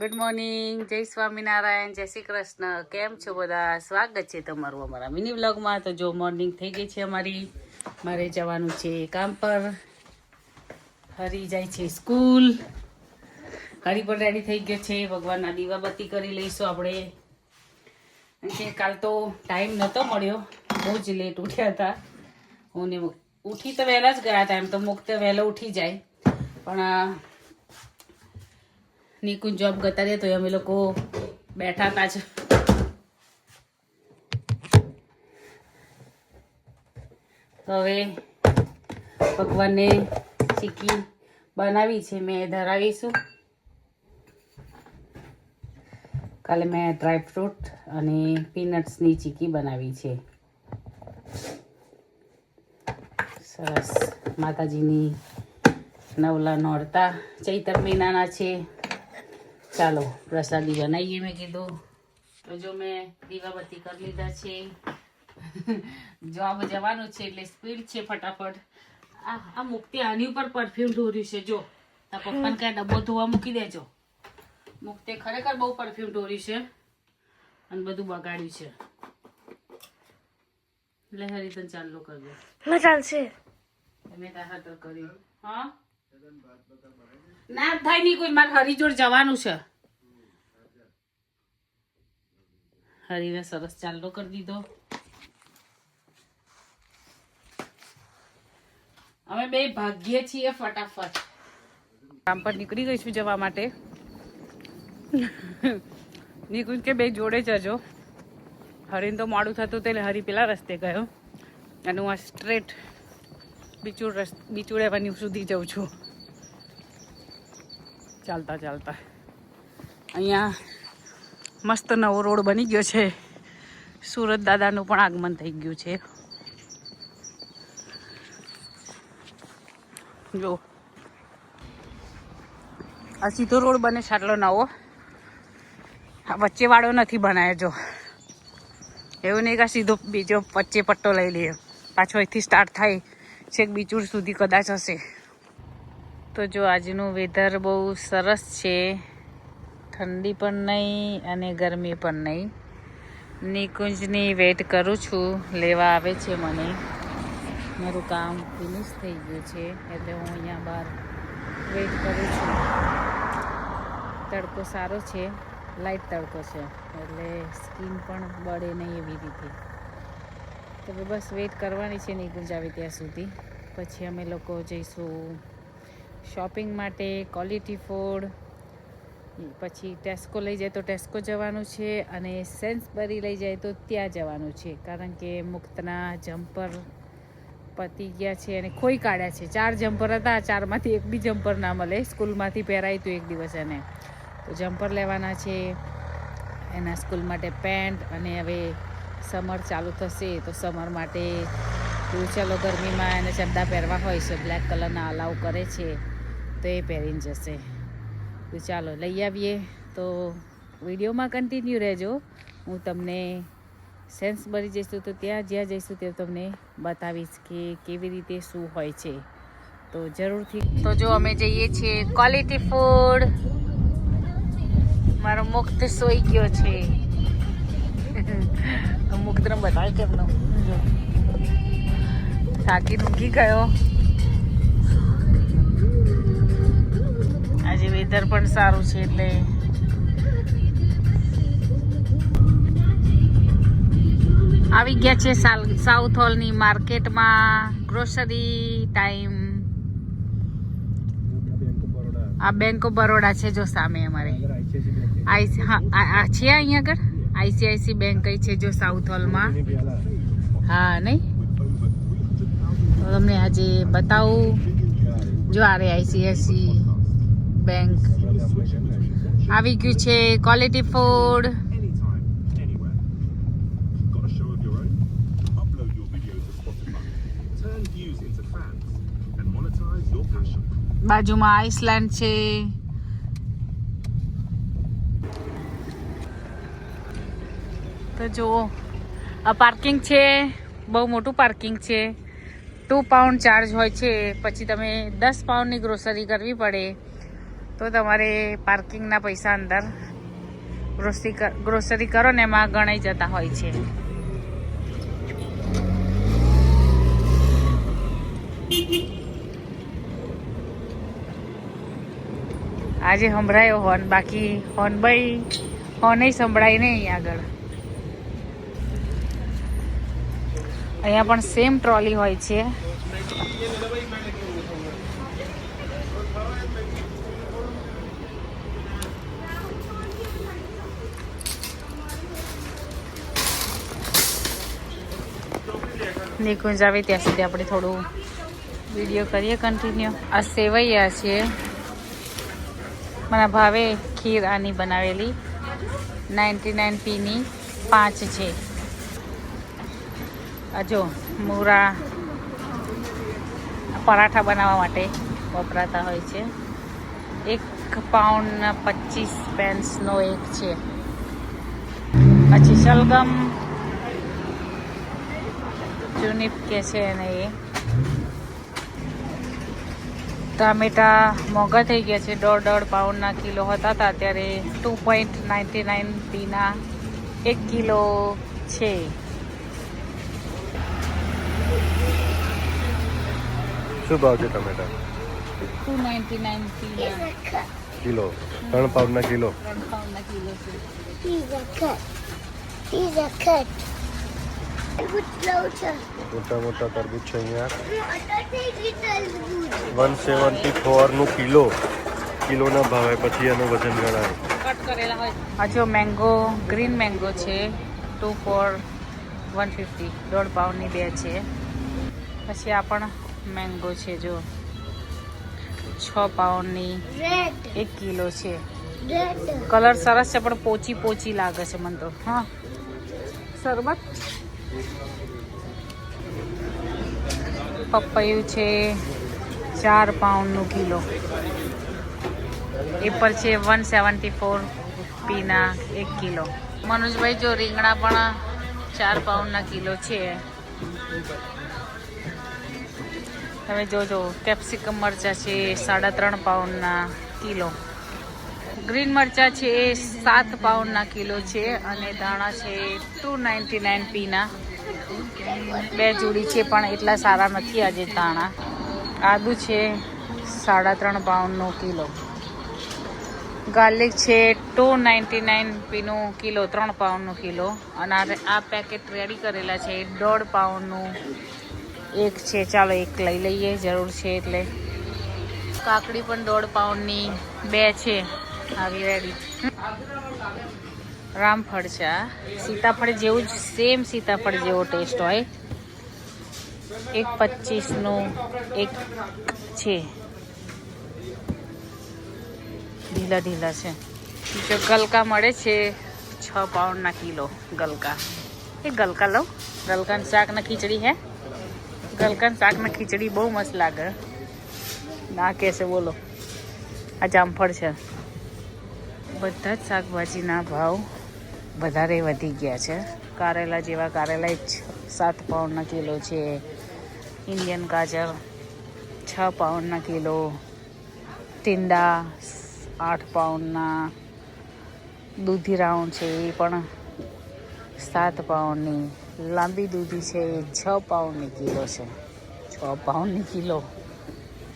Good morning, જય સ્વામિનારાયણ, જય શ્રી કૃષ્ણ. કેમ છો બધા? સ્વાગત છે તમારું અમારા મિની વ્લોગમાં. તો જો મોર્નિંગ થઈ ગઈ છે અમારી, મારે જવાનું છે કામ પર. હરી જાય છે સ્કૂલ, હરી પણ રેડી થઈ ગયો છે. ભગવાનના દીવાબત્તી કરી લઈશું આપણે. કાલ તો ટાઈમ નહોતો મળ્યો, બહુ જ લેટ ઉઠ્યા હતા. હું ઉઠી તો વહેલા જ ગયા હતા, એમ તો મુક્ત વહેલો ઉઠી જાય, પણ નિકુંજ જોબ ગતા રહ્યા તો અમે લોકો બેઠા હતા જ. તો હવે ભગવાનને ચીકી બનાવી છે, મેં ધરાવીશું. કાલે મેં ડ્રાયફ્રૂટ અને પીનટ્સની ચીકી બનાવી છે. સરસ. માતાજીની નવલા નોરતા ચૈતર મહિનાના છે. ચાલો પ્રસાદી બનાવીએ મેં કીધું. તો જો મેં દીવાબત્તી કરી લીધા છે. જોબ જવાનું છે એટલે સ્પીડ છે ફટાફટ. આ મુક્તિ આની ઉપર પરફ્યુમ ઢોર્યું છે. જો તાર પપ્પાને કઈ ડબ્બો ધોવા મૂકી દેજો. મુક્તિ ખરેખર બહુ પરફ્યુમ ઢોર્યું છે અને બધું બગાડ્યું છે. એટલે હરિતન ચાલુ કરજો. ચાલશે. મેં તાર હાથ કર્યું. હા ના થાય નહીં, કોઈ મારે હરી જોડ જવાનું છે. હરીને સરસ ચાલતો કરી દીધો. અમે બે ભાગ્યે છીએ ફટાફટ. કામ પર નીકળી ગઈ છું જવા માટે. નીકળી કે બે જોડે જજો. હરીને તો મોડું થતું એટલે હરી પેલા રસ્તે ગયો અને હું આ સ્ટ્રેટ બીચુડ એવન્યુ સુધી જઉં છું ચાલતા ચાલતા. અહીંયા મસ્ત નવો રોડ બની ગયો છે. સુરત દાદાનું પણ આગમન થઈ ગયું છે. જો આ સીધો રોડ બને છે આટલો નવો, વચ્ચે વાળો નથી બનાવ્યો. જો એવું નહીં કે સીધો બીજો વચ્ચે પટ્ટો લઈ લઈએ, પાછો અહીંથી સ્ટાર્ટ થાય છેક બીચુડ સુધી કદાચ હશે. તો જો આજનું વેધર બહુ સરસ છે, ઠંડી પણ નહીં અને ગરમી પણ નહીં. નિકુંજની વેટ કરું છું, લેવા આવે છે મને. મારું કામ ફિનિશ થઈ ગયું છે એટલે હું અહીંયા બહાર વેટ કરું છું. તડકો સારો છે, લાઇટ તડકો છે એટલે સ્કિન પણ બળે નહીં એવી રીતે. તો બસ વેટ કરવાની છે નિકુંજ આવે ત્યાં સુધી. પછી અમે લોકો જઈશું શોપિંગ માટે, ક્વોલિટી ફૂડ. પછી ટેસ્કો લઈ જાય તો ટેસ્કો જવાનું છે અને સેન્સબરી લઈ જાય તો ત્યાં જવાનું છે, કારણ કે મુક્તના જમ્પર પતી ગયા છે અને ખોઈ કાઢ્યા છે. 4 જમ્પર હતા, 4માંથી એક બી જમ્પર ના મળે. સ્કૂલમાંથી પહેરાયું હતું એક દિવસ એને, તો જમ્પર લેવાના છે. એના સ્કૂલ માટે પેન્ટ, અને હવે સમર ચાલુ થશે તો સમર માટે ચાલો ગરમીમાં એને ચડ્ડા પહેરવા હોય છે, બ્લેક કલરના અલાઉ કરે છે તો એ પહેરીને જશે. તો ચાલો લઈ આવીએ. તો વિડીયોમાં કન્ટિન્યુ રહેજો. હું તમને સેન્સબરી જઈશું તો ત્યાં જ્યાં જઈશું તે તમને બતાવીશ કે કેવી રીતે શું હોય છે. તો જરૂરથી. તો જો અમે જઈએ છીએ ક્વોલિટી ફૂડ. મારો મુક્ત સોઈ ગયો છે. મુક્તને બતાવે કેમનો થાકી ઊંઘી ગયો. આજે વેધર પણ સારું છે એટલે આવી ગયા છે સાઉથ હોલની માર્કેટમાં. Grocery time. આ બેંક ઓફ બરોડા છે જો સામે અમારે. હા છે અહીંયા આગળ ICICI બેંક કઈ છે જો સાઉથ હોલમાં. હા નહીં તો તમને આજે બતાવું. જો આ રે ICICI બેંક આવી ગયું છે. Quality food. બાજુમાં આઈસલેન્ડ છે. તો જુઓ આ પાર્કિંગ છે, બહુ મોટું પાર્કિંગ છે. £2 ચાર્જ હોય છે. પછી તમે 10 પાઉન્ડની ગ્રોસરી કરવી પડે તો તમારે પાર્કિંગના પૈસા અંદર ગ્રોસરી કરો ને એમાં ગણાઈ જતા હોય છે. આજે સંભળાયો હોર્ન, બાકી હોર્ન સંભળાય નહીં આગળ. અહીંયા પણ સેમ ટ્રોલી હોય છે. નિકુંજ આવે ત્યાં સુધી આપણે થોડું વિડીયો કરીએ કન્ટિન્યુ. આ સેવૈયા છે, મને ભાવે. ખીર આની બનાવેલી 99p ની 5 છે. આ જો મૂરા પરાઠા બનાવવા માટે વપરાતા હોય છે. 1 પાઉન્ડ 25 પેન્સનો એક છે. પછી શલગમ જુનીપ કે છે ને એ. ટામેટા મોંઘા થઈ ગયા છે. 1.5 પાઉન્ડના કિલો હતા અત્યારે 2.99p ના 1 કિલો છે. શું ભાવ છે ટમેટા? 2.99p kilo. 3 પાઉન્ડના કિલો. 3 પાઉન્ડના કિલો છે. મોટા મોટા તરબૂચ છે અહીંયા 174 નું કિલો. કિલોના ભાવે પછી એનું વજન ગણાય. કટ કરેલા હોય. આ જો મેંગો, ગ્રીન મેંગો છે 2 for 150. 1.5 પાઉન્ડની 2 છે. પછી આ પણ મેંગો છે જો 6 પાઉન્ડની 1 કિલો છે. કલર સરસ છે પણ પોચી પોચી લાગે છે મને તો. હા, શરબત. પપૈયું છે 4 પાઉન્ડનું કિલો. એપલ છે 174p ના 1 કિલો. મનોજભાઈ જો રીંગણા પણ 4 પાઉન્ડના કિલો છે. તમે જોજો. કેપ્સિકમ મરચાં છે 3.5 પાઉન્ડના કિલો. ગ્રીન મરચાં છે 7 પાઉન્ડના કિલો છે. અને ધાણા છે 2.99p ના 2 જોડી છે, પણ એટલા સારા નથી આજે ધાણા. આદુ છે 3.5 પાઉન્ડનો કિલો. ગાર્લિક છે 2.99p નું કિલો, 3 પાઉન્ડનું કિલો. અને આ પેકેટ રેડી કરેલા છે 1.5 પાઉન્ડનું એક છે. ચાલો એક લઈ લઈએ, જરૂર છે એટલે. કાકડી પણ 1.5 પાઉન્ડની 2 છે આવી રેડી. રામફળ છે. આ સીતાફળ જેવું જ, સેમ સીતાફળ જેવો ટેસ્ટ હોય. 1.25 નું એક છે. ઢીલા ઢીલા છે. જો ગલકા મળે છે 6 પાઉન્ડના કિલો. ગલકા લઉં. ગલકાનું શાક ને ખીચડી હે. ગલકાનું શાક ને ખીચડી બહુ મસ્ત લાગે. ના કહેશે બોલો. આ જામફળ છે. બધા જ શાકભાજીના ભાવ વધારે વધી ગયા છે. કારેલા જેવા કારેલા 7 પાઉન્ડના કિલો છે. ઇન્ડિયન ગાજર 6 પાઉન્ડના કિલો. ટીંડા 8 પાઉન્ડના. દૂધી રાઉન્ડ છે એ પણ 7 પાઉન્ડની. લાંબી દૂધી છે એ 6 પાઉન્ડની કિલો છે. 6 પાઉન્ડની કિલો.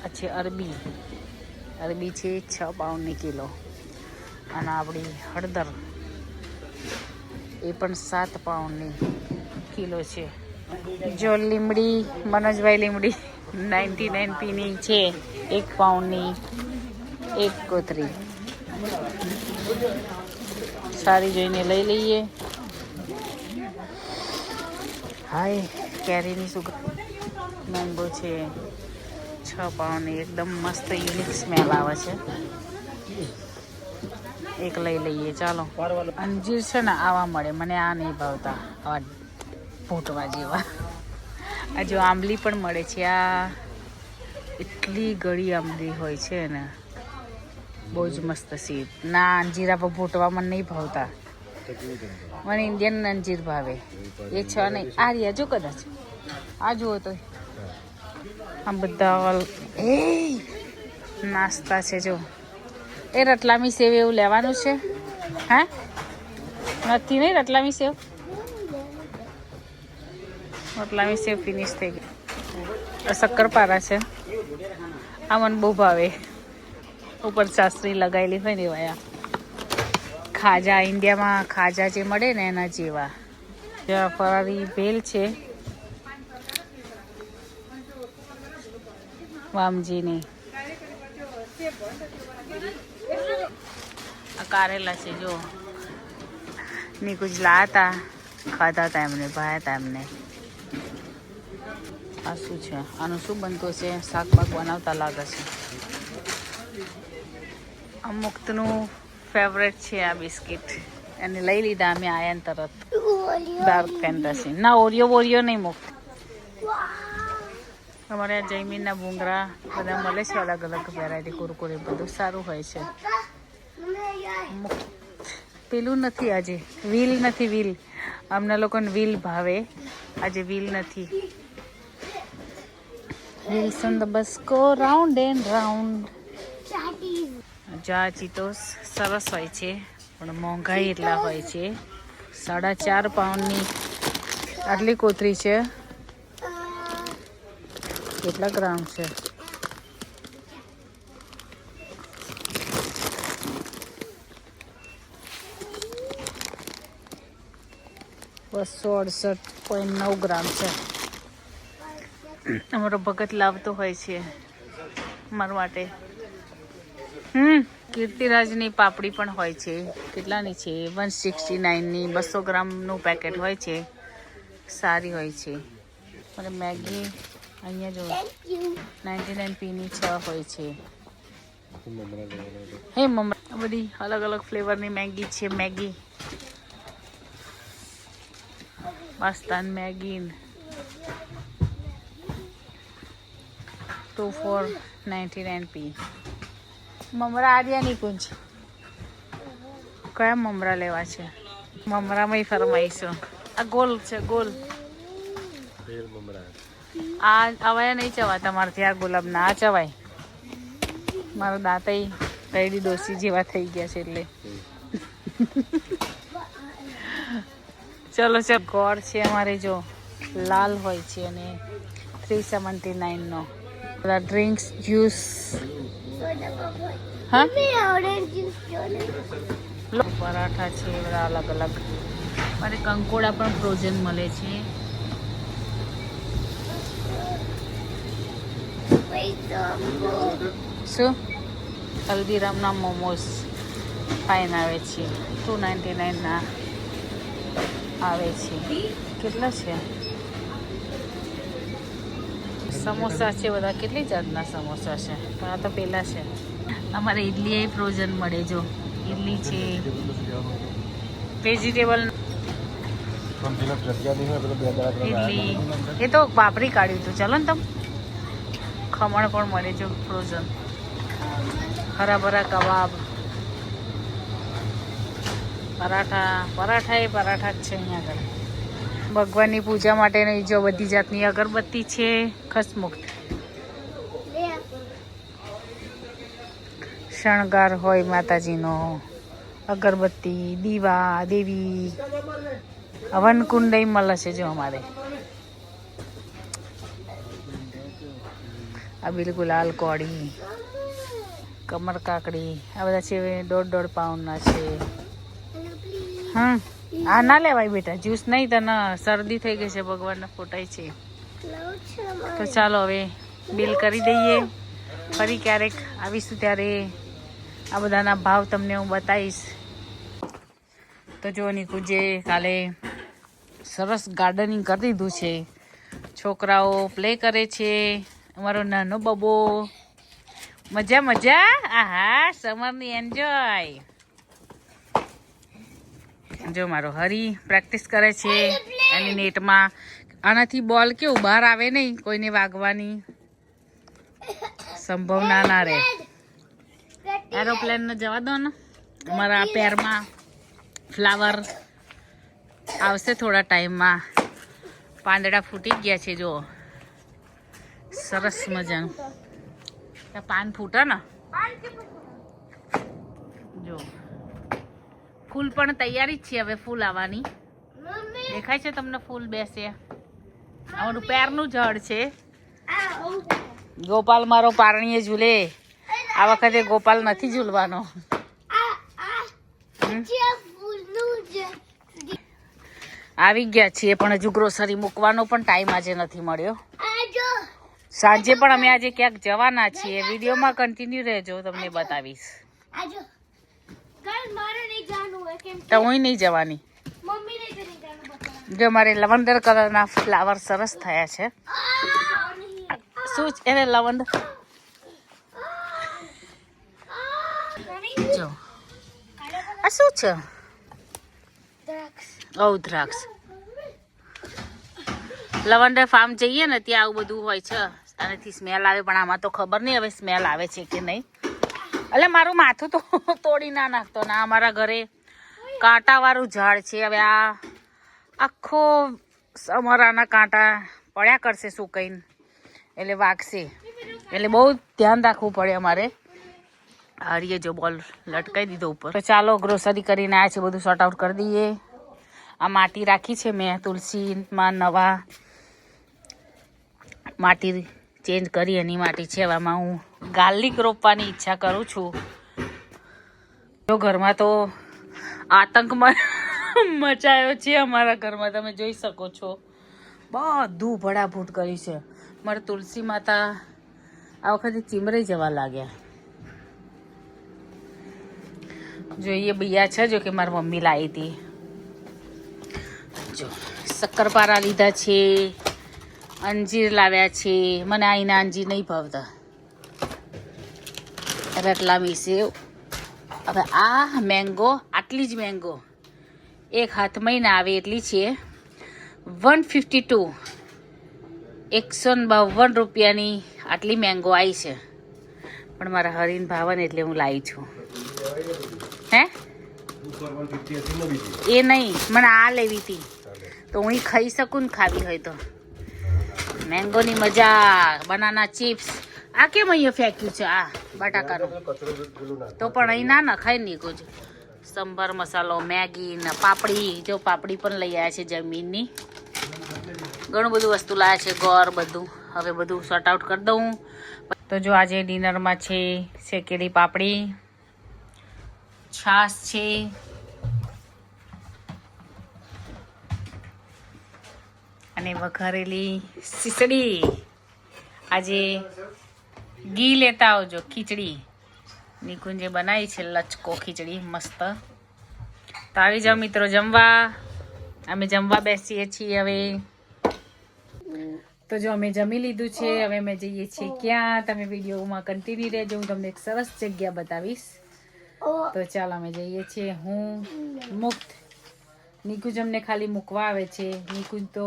પછી અરબી છે 6 પાઉન્ડની કિલો. અને આપણી હળદર એ પણ 7 પાઉન્ડની કિલો છે. જો લીમડી, મનોજભાઈ લીમડી 99p ની છે 1 પાઉન્ડની 1 કોથળી. સારી જોઈને લઈ લઈએ. હાય, કેરીની સુગંધ. મેંગો છે 6 પાઉન્ડની. એકદમ મસ્ત યુનિક સ્મેલ આવે છે. એક લઈ લઈએ ચાલો. અંજીર છે ને આવા મળે, મને આ નહીં ભાવતા, આવા ફૂટવા જેવા. આ જો આંબલી પણ મળે છે. આ એટલી ગળી આંબલી હોય છે ને, બહુ જ મસ્ત સીટ. ના, અંજીરા પર ફૂટવા મને નહીં ભાવતા. મને ઇન્ડિયન અંજીર ભાવે. એ 6 નહીં. આ રહ્યા જો, કદાચ આ જુઓ તો. આ બધા નાસ્તા છે જો. એ રતલામી સેવ એવું લેવાનું છે? હા, નથી નહીં રતલામી સેવ. રતલામી સેવ ફિનિશ થઈ ગઈ. શક્કરપારા છે. આ મને બહુ ભાવે. ઉપર ચાસણી લગાવેલી હોય ને એવા. ખાજા ઇન્ડિયામાં ખાજા જે મળે ને એના જેવા. જ્યાં ફરારી ભેલ છે વામજીની. આ કારેલા છે જો. નિકુંજ લાયા હતા, ખાધા હતા એમને, ભાયા હતા એમને. આ શું છે? આનું શું બનતું છે? શાક બાક બનાવતા લાગે છે. અમુકનું ફેવરેટ છે આ બિસ્કિટ. એને લઈ લીધા અમે આયા ને તરત. ડાર્ક ફેન્ટસી ના, ઓરિયો નહીં મુક્ત. અમારે આ જૈમિનના ભૂંગરા બધા મળે છે, અલગ અલગ વેરાયટી. કુરકુરે બધું સારું હોય છે. પેલું નથી આજે, વ્હીલ નથી. વ્હીલ અમને લોકોને વ્હીલ ભાવે, આજે વ્હીલ નથી. Wheels on the bus go round and round. જા ચીતોસ સરસ હોય છે પણ મોંઘાઈ એટલા હોય છે. 4.5 પાઉન્ડની આટલી કોથળી છે. કેટલા ગ્રામ છે? $268.9 ગ્રામ છે. અમારો ભગત લાવતો હોય છે મારા માટે. કીર્તિરાજની પાપડી પણ હોય છે. કેટલાની છે? 169ની 200 ગ્રામનું પેકેટ હોય છે. સારી હોય છે. અને મેગી અહીંયા જો 99pની 6 હોય છે. હે મમ્મી, બધી અલગ અલગ ફ્લેવરની મેગી છે. મેગી પાસ્તાન મેગી 2 for 99p. મમરા આર્યાની કુંજ. કયા મમરા લેવા છે? મમરામાં ફરમાઈશું. આ ગોલ છે, ગોલ. આ આવાયા નહીં ચવાતા મારાથી. આ ગુલાબના આ ચવાય. મારા દાંતય કઈડી ડોસી જેવા થઈ ગયા છે એટલે. ચલો ચલો. ગોળ છે અમારે જો લાલ હોય છે અને 379નો. બધા ડ્રિંક્સ, જ્યુસ. હા, પરાઠા છે બધા અલગ અલગ. અને કંકોડા પણ ફ્રોઝન મળે છે. શું? હલ્દીરામના મોમોસ ફાઇન આવે છે. 299ના આવે છે. કેટલા છે? સમોસા છે બધા. કેટલી જાતના સમોસા છે? પણ આ તો પેલા છે. અમારે ઇડલી એ ફ્રોઝન મળે જો. ઇડલી છે વેજીટેબલ ઇડલી. એ તો વાપરી કાઢ્યું હતું. ચલો ને તમ. ખમણ પણ મળે જો ફ્રોઝન. હરાભરા કબાબ. પરાઠા એ પરાઠા જ છે અહીંયા આગળ. ભગવાનની પૂજા માટેની જો બધી જાતની અગરબત્તી છે. ખસમુક્ત શણગાર હોય માતાજીનો. અગરબત્તી, દીવા, દેવી. હવનકુંડ મળે છે જો અમારે. આ બિલકુલ લાલ કોડી, કમર કાકડી. આ બધા છે 1.5 પાઉન્ડના છે. આ ના લેવાય બેટા, જ્યુસ નહીં. તને શરદી થઈ ગઈ છે. ભગવાનના ફોટાય છે. તો ચાલો હવે બિલ કરી દઈએ. ફરી ક્યારેક આવીશું ત્યારે આ બધાના ભાવ તમને હું બતાવીશ. તો જો નિકુંજે કાલે સરસ ગાર્ડનિંગ કરી દીધું છે. છોકરાઓ પ્લે કરે છે. અમારો નાનો બબો મજા મજા. આહા, સમરની એન્જોય. જો મારો હરી પ્રેક્ટિસ કરે છે એની નેટમાં. આનાથી બોલ કેવું બહાર આવે નહીં, કોઈને વાગવાની સંભાવના ના રહે. એરોપ્લેન જવા દો ને. અમારા પેરમાં ફ્લાવર આવશે થોડા ટાઈમમાં. પાંદડા ફૂટી ગયા છે જો. સરસ મજાનું. પાન ફૂટે ને. જો ફૂલ પણ તૈયારી જ છે, હવે ફૂલ આવવાની. દેખાય છે તમને ફૂલ બેસે? અમારું પેરનું ઝાડ છે. ગોપાલ મારો પારણીએ ઝૂલે. આ વખતે ગોપાલ નથી ઝૂલવાનો. આવી ગયા છીએ પણ હજુ ગ્રોસરી મૂકવાનો પણ ટાઈમ આજે નથી મળ્યો. સાંજે પણ અમે આજે ક્યાંક જવાના છીએ. વિડીયોમાં કન્ટિન્યુ રહેજો, તમને બતાવીશ. તો હું નહીં જવાની. જો મારે લવંડર કલરના ફ્લાવર સરસ થયા છે. શું છે એને લવંડર? જો આ શું છે? દ્રાક્ષ. લવંડર ફાર્મ જઈએ ને ત્યાં આવું બધું હોય છે. આનાથી સ્મેલ આવે, પણ આમાં તો ખબર નહીં હવે સ્મેલ આવે છે કે નહીં. એટલે મારું માથું તો તોડી ના નાખતો ના. અમારા ઘરે કાંટાવાળું ઝાડ છે. હવે આ આખો સમરાના કાંટા પડ્યા કરશે સુકાઈને, એટલે વાગશે. એટલે બહુ ધ્યાન રાખવું પડે અમારે. હારીએ જો બોલ લટકાઈ દીધો ઉપર. તો ચાલો ગ્રોસરી કરીને આવ્યા છે, બધું સોર્ટ આઉટ કરી દઈએ. આ માટી રાખી છે મેં તુલસીમાં, નવા માટી ચેન્જ કરી એની માટી છે. એવામાં હું ગાર્લિક રોપવાની ઈચ્છા કરું છું. જો ઘરમાં તો આતંક મચાયો છે અમારા ઘરમાં, તમે જોઈ શકો છો. બધું ભડાભૂટ કરી છે. મારે તુલસી માતા આ વખતે ચીમરાઈ જવા લાગ્યા. જોઈએ બિયા છે, જો કે મારી મમ્મી લાવી હતી. જો શક્કરપારા લીધા છે, અંજીર લાવ્યા છે. મને અહીંના અંજીર નહીં ભાવતા. રતલામી સેવ. હવે આ મેંગો, આટલી જ મેંગો એક હાથમાં ના આવે એટલી છે. 152 152 રૂપિયાની આટલી મેંગો આવી છે. પણ મારા હરીને ભાવે ને એટલે હું લાવી છું. હે એ નહીં, મને આ લેવી હતી તો હું ખાઈ શકું ને, ખાવી હોય તો. મેંગોની મજા. Banana chips. આ કેમ અહીંયા ફેંક્યું છે? આ બટાકાનું તો પણ અહીં ના નખાય નહીં કુછ. સંભાર મસાલો, મેગી ને પાપડી. જો પાપડી પણ લઈ આવ્યા છે જમીનની. ઘણું બધું વસ્તુ લાવ્યા છે, ગોળ બધું. હવે બધું સોર્ટ આઉટ કરી દઉં. તો જો આજે ડિનરમાં છે શેકેલી પાપડી, છાશ છે, અને વઘારેલી ખીચડી. આજે ઘી લેતા આવજો. ખીચડી નિકુંજે બનાવી છે, લચકો ખીચડી મસ્ત. તો આવી જાઓ મિત્રો જમવા. અમે જમવા બેસીએ છીએ હવે. તો જો અમે જમી લીધું છે. હવે અમે જઈએ છીએ ક્યાં, તમે વિડીયોમાં કન્ટિન્યુ રહેજો. હું તમને એક સરસ જગ્યા બતાવીશ. તો ચાલો અમે જઈએ છીએ. હું મુક્ત, નિકુંજ અમને ખાલી મૂકવા આવે છે. નિકુંજ તો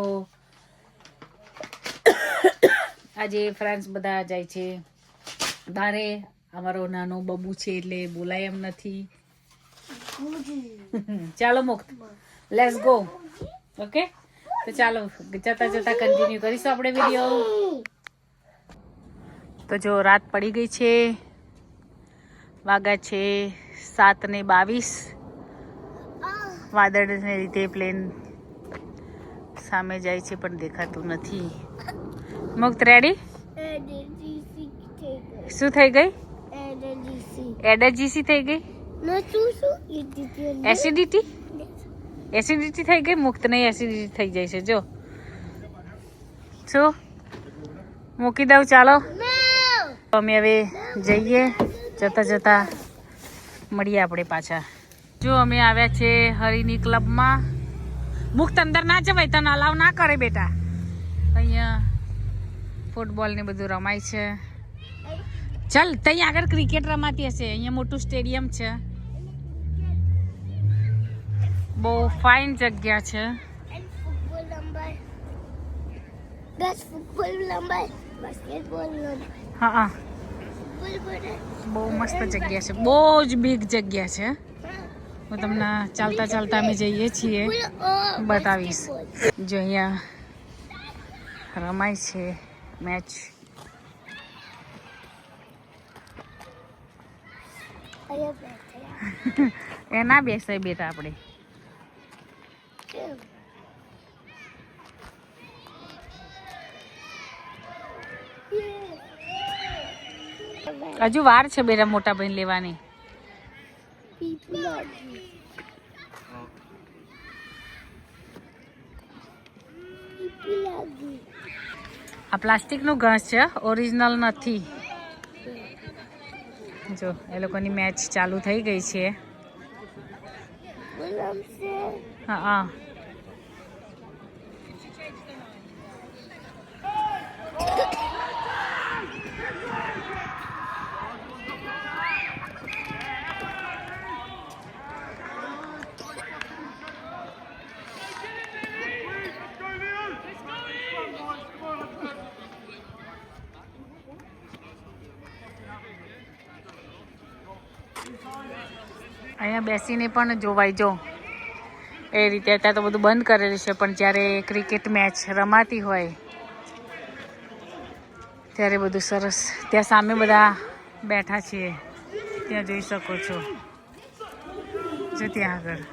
આજે ફ્રેન્ડ્સ બધા જાય છે બારે. અમારો નાનો બબુ છે એટલે બોલાય એમ નથી. ચાલો મુક્ત, લેટ્સ ગો. ઓકે, તો ચાલો જતા જતા કન્ટિન્યુ કરીશું આપણે વિડીયો. તો જો રાત પડી ગઈ છે, વાગ્યા છે 7:22. વાદળને લીધે પ્લેન સામે જાય છે પણ દેખાતું નથી. મુક્ત રેડી? શું થઈ ગઈ? એડર્જી થઈ ગઈ. એસિડિટી થઈ ગઈ. મુક્ત નહીં, એસિડિટી થઈ જાય છે. જો શું મૂકી દઉં? ચાલો અમે હવે જઈએ. જતા જતા મળીએ આપણે પાછા. જો અમે આવ્યા છે હરિની ક્લબમાં. મુક્ત અંદર ના જવાય, તને અલાવ ના કરે બેટા. અહીંયા ફૂટબોલ ને બધું રમાય છે. ચાલ, ત્યાં આગળ ક્રિકેટ રમાતી હશે. અહીંયા મોટું સ્ટેડિયમ છે. બહુ ફાઇન જગ્યા છે. હા, બહુ મસ્ત જગ્યા છે. બહુ જ બિગ જગ્યા છે. હું તમને ચાલતા ચાલતા અમે જઈએ છીએ બતાવીશ. જો અહીંયા રમાય છે મેચ. એ ના બેસાય બેટા આપણે. હજુ વાર છે બેટા મોટા ભાઈ લેવાની. આ પ્લાસ્ટિક નું ઘાસ છે, ઓરિજિનલ નથી. જો એ લોકોની મેચ ચાલુ થઈ ગઈ છે. હા હા. અહીંયા બેસીને પણ જોવાય. જો એ રીતે અત્યારે તો બધું બંધ કરેલું છે, પણ જ્યારે ક્રિકેટ મેચ રમાતી હોય ત્યારે બધું સરસ. ત્યાં સામે બધા બેઠા છીએ, ત્યાં જોઈ શકો છો. જો ત્યાં આગળ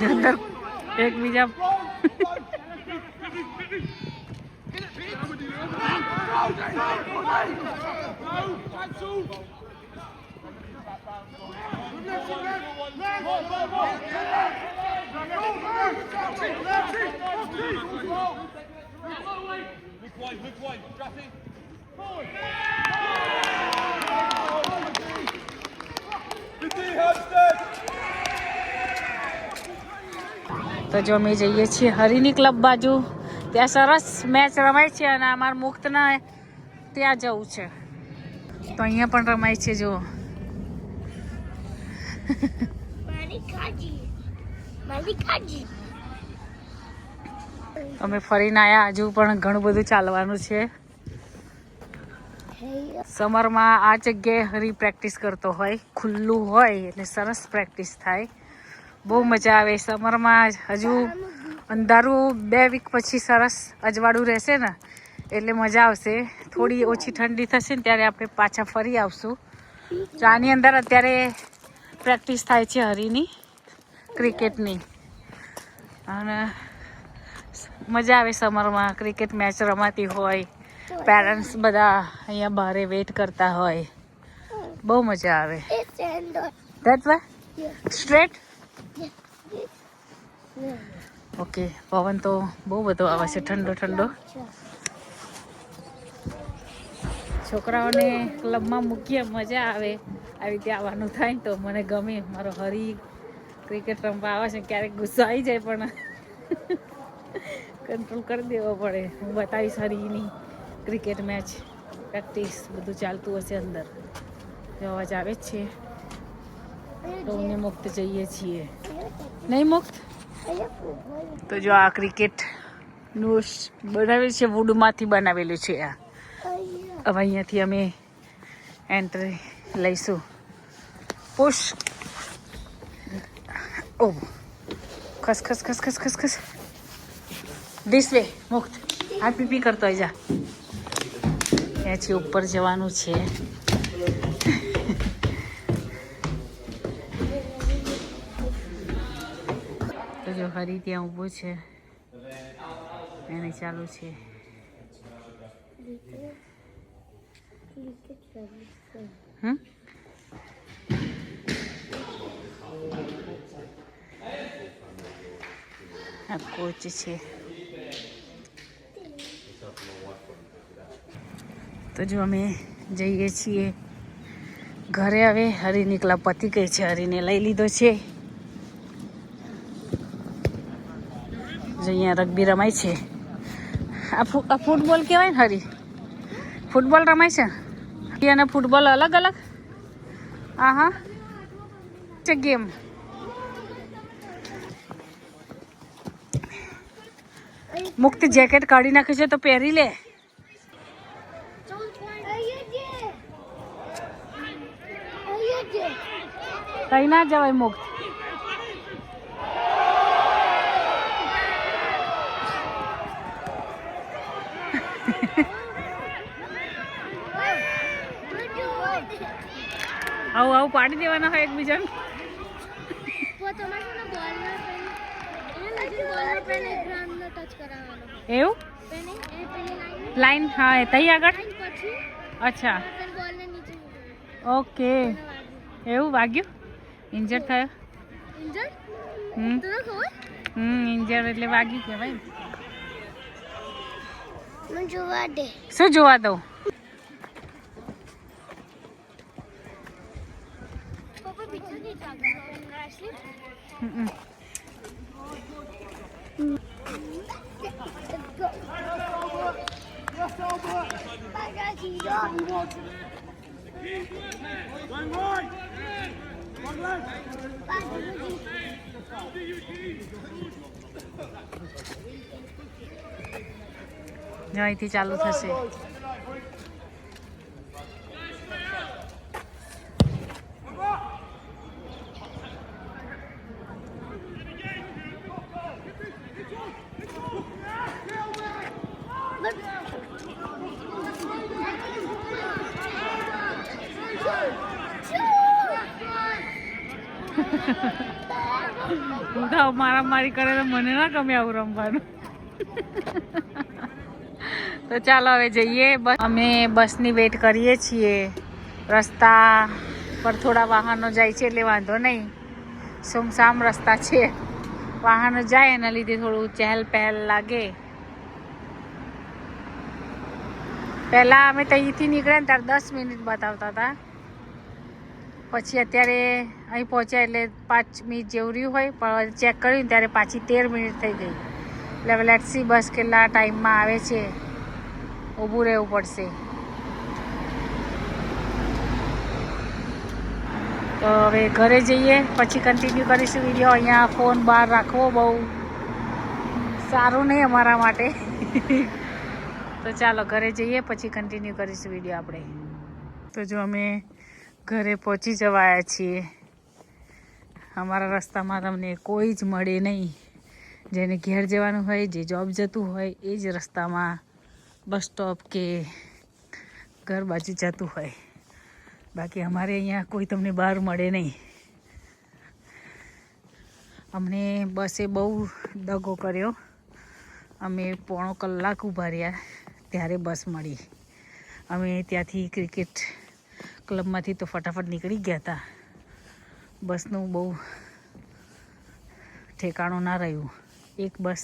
અંદર એકબીજા તો જો અમે જઈએ છીએ હરિની ક્લબ બાજુ. ત્યાં સરસ મેચ રમાય છે અને અમારા મુક્તના ત્યાં જવું છે. તો અહીંયા પણ રમાય છે. જો અમે ફરીને આવ્યા. હજુ પણ ઘણું બધું ચાલવાનું છે. સમરમાં આ જગ્યાએ હરી પ્રેક્ટિસ કરતો હોય, ખુલ્લું હોય એટલે સરસ પ્રેક્ટિસ થાય. બહુ મજા આવે સમરમાં. હજુ અંધારું 2 વીક પછી સરસ અજવાળું રહેશે ને એટલે મજા આવશે. થોડી ઓછી ઠંડી થશે ને ત્યારે આપણે પાછા ફરી આવશું. તો આની અંદર અત્યારે પ્રેક્ટિસ થાય છે હરીની ક્રિકેટની. અને મજા આવે સમરમાં. ક્રિકેટ મેચ રમાતી હોય, પેરેન્ટ્સ બધા અહીંયા બહાર વેઇટ કરતા હોય. બહુ મજા આવે. That way straight. ઓકે. પવન તો બહુ બધો આવે છે, ઠંડો ઠંડો. છોકરાઓને ક્લબમાં મૂકીએ, મજા આવે. આવી રીતે આવવાનું થાય ને તો મને ગમે. મારો હરી ક્રિકેટ રમવા આવે છે. ક્યારેક ગુસ્સો આવી જાય પણ કંટ્રોલ કરી દેવો પડે. હું બતાવીશ હરીની ક્રિકેટ મેચ પ્રેક્ટિસ બધું ચાલતું હશે અંદર. જો અવાજ આવે જ છે. તો અમે મુક્ત જઈએ છીએ. નહીં મુક્ત. તો જો આ ક્રિકેટનું બનાવેલું છે, વુડમાંથી બનાવેલું છે. આ હવે અહીંયાથી અમે એન્ટ્રી લઈશું. Push. O Khas Khas Khas Khas Khas Khas. This way મુક્ત. આ પીપી કરતો હોય. જા ત્યાંથી ઉપર જવાનું છે. તો જો હરી ત્યાં ઊભો છે, એને ચાલુ છે. આ કોચ છે. તો જો અમે જઈએ છીએ ઘરે. હવે હરીની ક્લબ પતી ગઈ છે. હરીને લઈ લીધો છે. જો અહીંયા રગ્બી રમાય છે. આ ફૂટબોલ કહેવાય ને હરી. ફૂટબોલ રમાય છે અને ફૂટબોલ અલગ અલગ. હા છે ગેમ. મુક્તિ જેકેટ કાઢી નાખ્યું છે તો પહેરી લે. કઈ ના જવાય મુક્ત. આવું આવું પાડી દેવાના હોય એકબીજાને. એવું લાઈન હા તઈ આગળ. અચ્છા ઓકે એવું વાગ્યું ઇન્જર થયો. ઇન્જર એટલે વાગ્યું કહેવાય. શું જોવા દઉં? અહીંથી ચાલુ થશે. બધા મારામારી કરે તો મને ના ગમે આવું રમવાનું. તો ચાલો હવે જઈએ. અમે બસની વેટ કરીએ છીએ. રસ્તા પર થોડા વાહનો જાય છે એટલે વાંધો નહીં. સુમસામ રસ્તા છે. વાહનો જાય એના લીધે થોડું ચહેલ પહેલ લાગે. પહેલાં અમે ત્યાંથી નીકળ્યા ને ત્યારે 10 મિનિટ બતાવતા હતા. પછી અત્યારે અહીં પહોંચ્યા એટલે 5 મિનિટ જેવું રહ્યું હોય, પણ ચેક કર્યું ત્યારે પાછી 13 મિનિટ થઈ ગઈ. એટલે હવે લેટ્સ સી બસ કેટલા ટાઈમમાં આવે છે. ઊભું રહેવું પડશે. તો હવે ઘરે જઈએ પછી કન્ટિન્યુ કરીશું વિડીયો. અહીંયા ફોન બહાર રાખવો બહુ સારું નહીં અમારા માટે. તો ચાલો ઘરે જઈએ પછી કન્ટિન્યુ કરીશું વિડીયો આપણે. તો જો અમે ઘરે પહોંચી જવાયા છીએ. અમારા રસ્તામાં તમને કોઈ જ મળે નહીં. જેને ઘેર જવાનું હોય, જે જોબ જતું હોય એ જ રસ્તામાં બસ સ્ટોપ કે ઘર બાજુ જતું હોય. બાકી અમારે અહીંયા કોઈ તમને બહાર મળે નહીં. અમને બસે બહુ દગો કર્યો. અમે 1.5 કલાક ઊભા રહ્યા ત્યારે બસ મળી. અમે ત્યાંથી ક્રિકેટ ક્લબમાંથી તો ફટાફટ નીકળી ગયા હતા. બસનું બહુ ઠેકાણું ના રહ્યું. એક બસ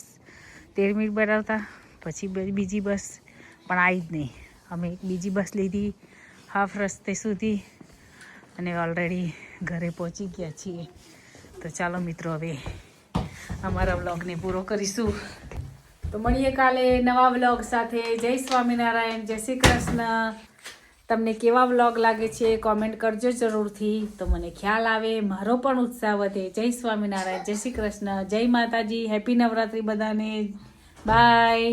13 મિનિટ બરાવતા, પછી બીજી બસ પણ આવી જ નહીં. અમે એક બીજી બસ લીધી હાફ રસ્તે સુધી અને ઓલરેડી ઘરે પહોંચી ગયા છીએ. તો ચાલો મિત્રો હવે અમારા વ્લોગને પૂરો કરીશું. તો મળીએ કાલે નવા વ્લોગ સાથે. જય સ્વામિનારાયણ, જય શ્રી કૃષ્ણ. તમને કેવા વ્લોગ લાગે છે કોમેન્ટ કરજો જરૂરથી, તો મને ખ્યાલ આવે, મારો પણ ઉત્સાહ વધે. જય સ્વામિનારાયણ, જય શ્રી કૃષ્ણ, જય માતાજી, હેપી નવરાત્રિ બધાને. બાય.